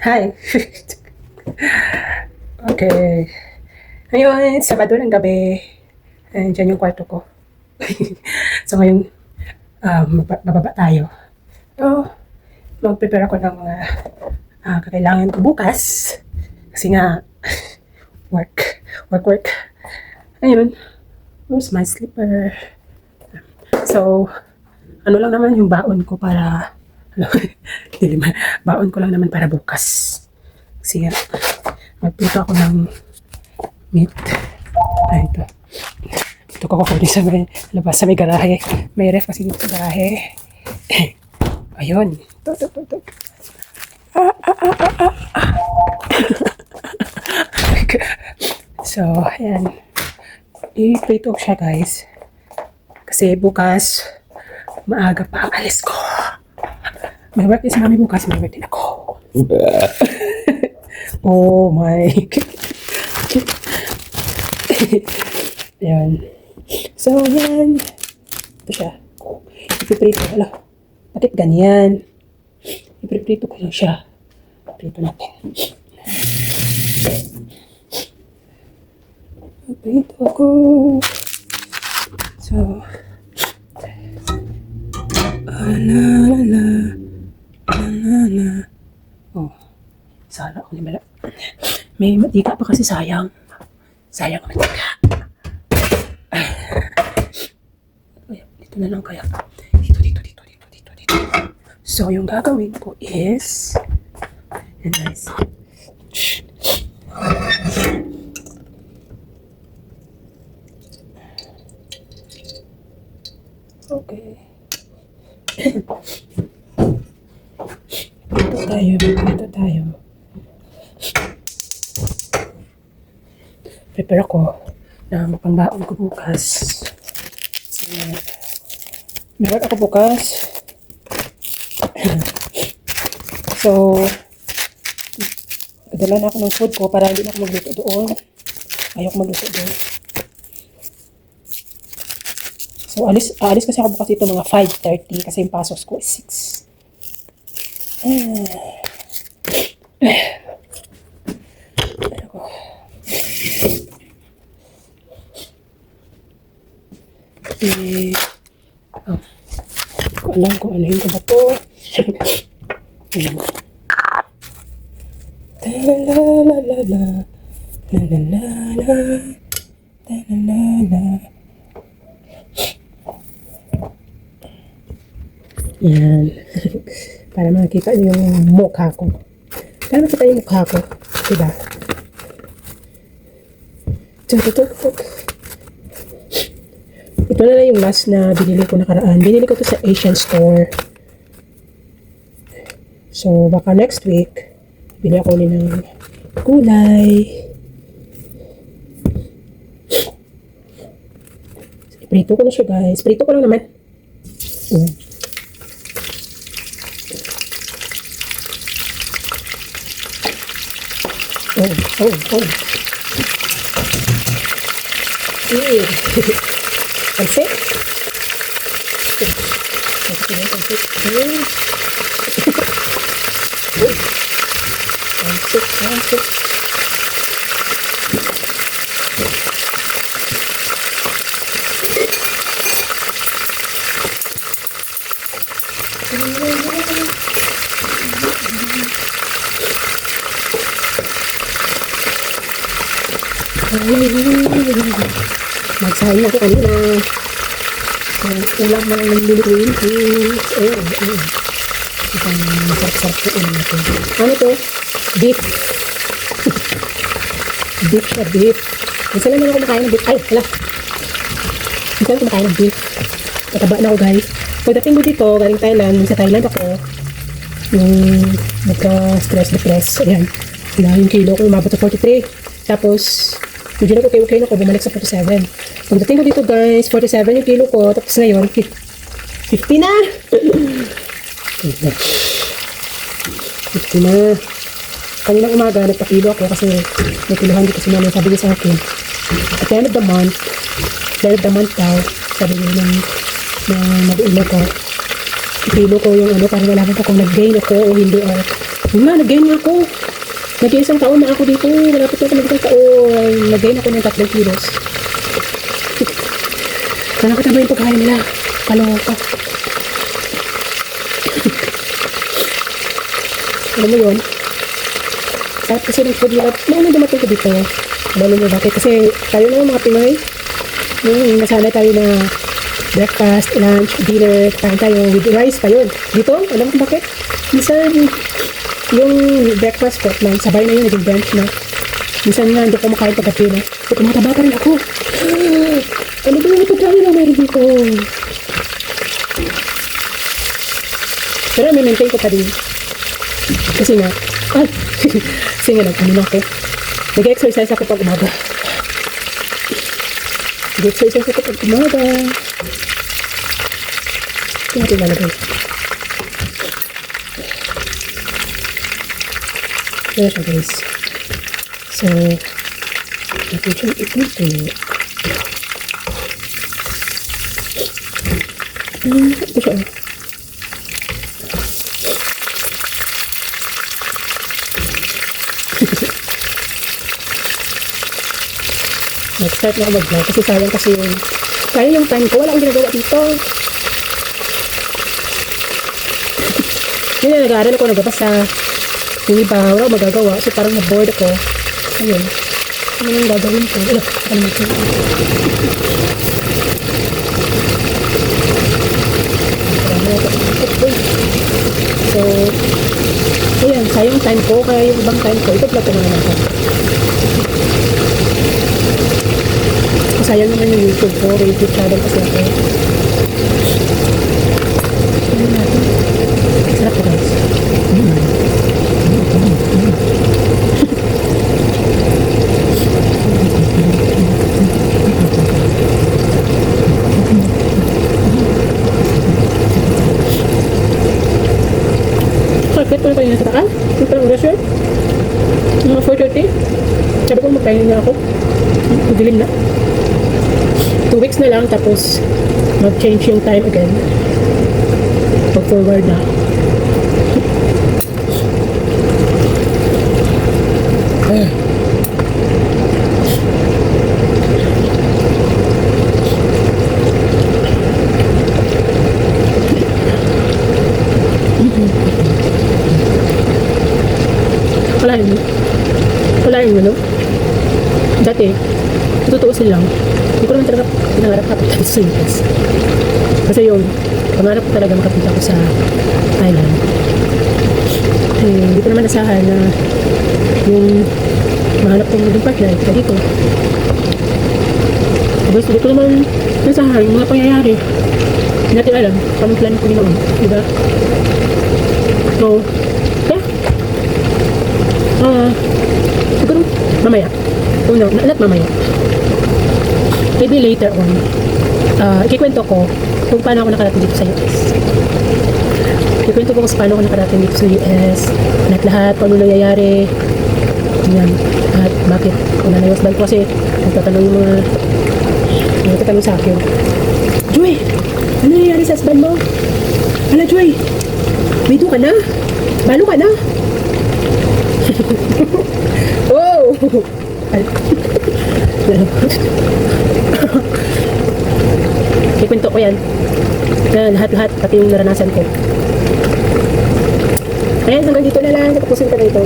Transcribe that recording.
Hi. Okay. Ngayon, Sabado ng gabi. Diyan yung kwarto ko. So ngayon, bababa tayo. So, mag-prepare ako ng mga kakailangan ko bukas. Kasi nga, work. Ayun, where's my slipper? So, ano lang naman yung baon ko para, baon ko lang naman para bukas. Kasi nga, magprito ako ng meat. Ay, ito. Ito ko kukunin sa may labas, sa may garahe. May ref kasi dito sa garahe. Ayun. Ito. So, ayan. I-prito ko siya, guys. Kasi bukas, maaga pa ang alis ko. May work is mami bukas, may work din ako. Oh my. Ayan. So, yan. Ito siya. Ipiprito. Wala. Bakit ganyan? Ipiprito ko lang siya. Ipiprito natin. Ipiprito ako. So, la. Oh, sana ako nila. May matika pa kasi sayang. Sayang matika. Dito na lang kaya. Dito. So, yung gagawin ko is, and guys, okay. Dito tayo. Prepare ako ng pangbaon ko bukas. Meron ako bukas. So, padala na ako ng food ko para hindi na ako magluto doon. Ayoko magluto doon. So, alis kasi ako bukas ito mga 5:30 kasi yung pasok ko is 6. Ko alam kung ano yung ba to. Yan. Para makita niyo yung mukha ko. Para makita yung mukha ko. Diba? Tuk. Ito na lang yung last na binili ko nakaraan. Binili ko to sa Asian store. So, baka next week, bili ako ulit ng gulay. Prito ko na siya, guys. Prito ko lang naman. Oh. Pansit. Pansit. Magsahin ako kanina. Ulam na lang nilutuin. Ayun. Isang sarap-sarap ko ulam natin. Ano to? Beef. Beef siya, beef. Minsan naman ako kumakain ng beef. Ay, hala. Minsan ako kumakain ng beef. Mataba na ako, guys. Pagdating ko dito, galing Thailand. Sa Thailand ako, yung nagka-stress. Ayan. Yung kilo ko umabot sa 43. Tapos, medyo na okay na ako, bumalik sa 47. Pagdating ko dito, guys, 47 yung kilo ko. Tapos ngayon, 50 na! 50 na. Kaninang umaga, nagpa-kilo ako kasi may kilohan dito si mama. Sabi niya sa akin, at the end of the month daw, sabi niya na mag-ilo ko. Kilo ko yung ano, para malaman ko kung nag-gain ako o hindi. Yun nga, nag-gain nga ako. Nag-iisang taon na ako dito. Malapit na ako mag-isang taon. Nag-gain ako ng 3 kilos. Nakakita ba yung pagkain nila? Kaloka. Alam mo yun? Sarap kasi ng food nila. Noong dumating ko dito, alam mo bakit? Kasi tayo na mga Pinoy, nasanay tayo na breakfast, lunch, dinner, kain tayo with rice pa yun. Dito, alam mo bakit? Minsan, yung breakfast ko, sabay na yun, naging brunch na. Minsan nga, hindi ko makain pagkapi na. So, kumataba pa rin ako. Ano ba yung pagkain na meron dito? Pero may maintain ko pa rin. Kasi nga, kasi nga nag-ano ako. Nag-exercise ako pag umaga. Nag-exercise ako pag umaga. Ito natin lalagay. Kaya siya guys. So, natin siyang ipito. Ito siya. Nag-start na ako mag-vlog kasi sayang yung time ko. Wala akong ginagawa dito. Yun na, nag-aaral ako, nagbabasa. Yung iba, wala akong magagawa. So parang na-bored ako. Ayun. Ano yung gagawin ko? Ano ito? So, ayan, sayang time ko. Kaya yung ibang time ko, ito pala ito naman ako. Sayang naman yung YouTube ko, YouTube channel kasi ako. Ano natin? Sarap ko guys. Bakit pa na tayo nasa taal? Yung parang restaurant? Mga 4:30? Sabi ko magpahinga na ako. Dilim na. 2 weeks na lang tapos mag-change yung time again. Pag-forward na. Wala yun, dati, tutuusin lang. Hindi ko naman talaga pinangarap kapunta sa US. Kasi yung pangarap ko talaga makapunta ko sa Thailand. Hindi ko naman nasahan na yung mahanap kong maging partner ka dito. Tapos hindi ko naman nasahan yung mga pangyayari. Hindi natin alam kung plan ko ginawa. Diba? So, siguro mamaya. No, not mamaya. Maybe later on. Ikikwento ko kung paano ako nakarating dito sa US. Ikikwento ko kung paano ako nakarating dito sa US. Lahat, kung ano nangyayari. Yan. At bakit kung nanayosdan ko kasi nagtatanong yung mga nagtatanong sa akin. Joy! Ano nangyayari sa husband mo? Hala Joy! May do ka na? Balo ka na? Oh! Ikwento ko yan. Lahat-lahat, pati yung naranasan ko. Ayan, hanggang dito na lang. Tapusin ko na ito.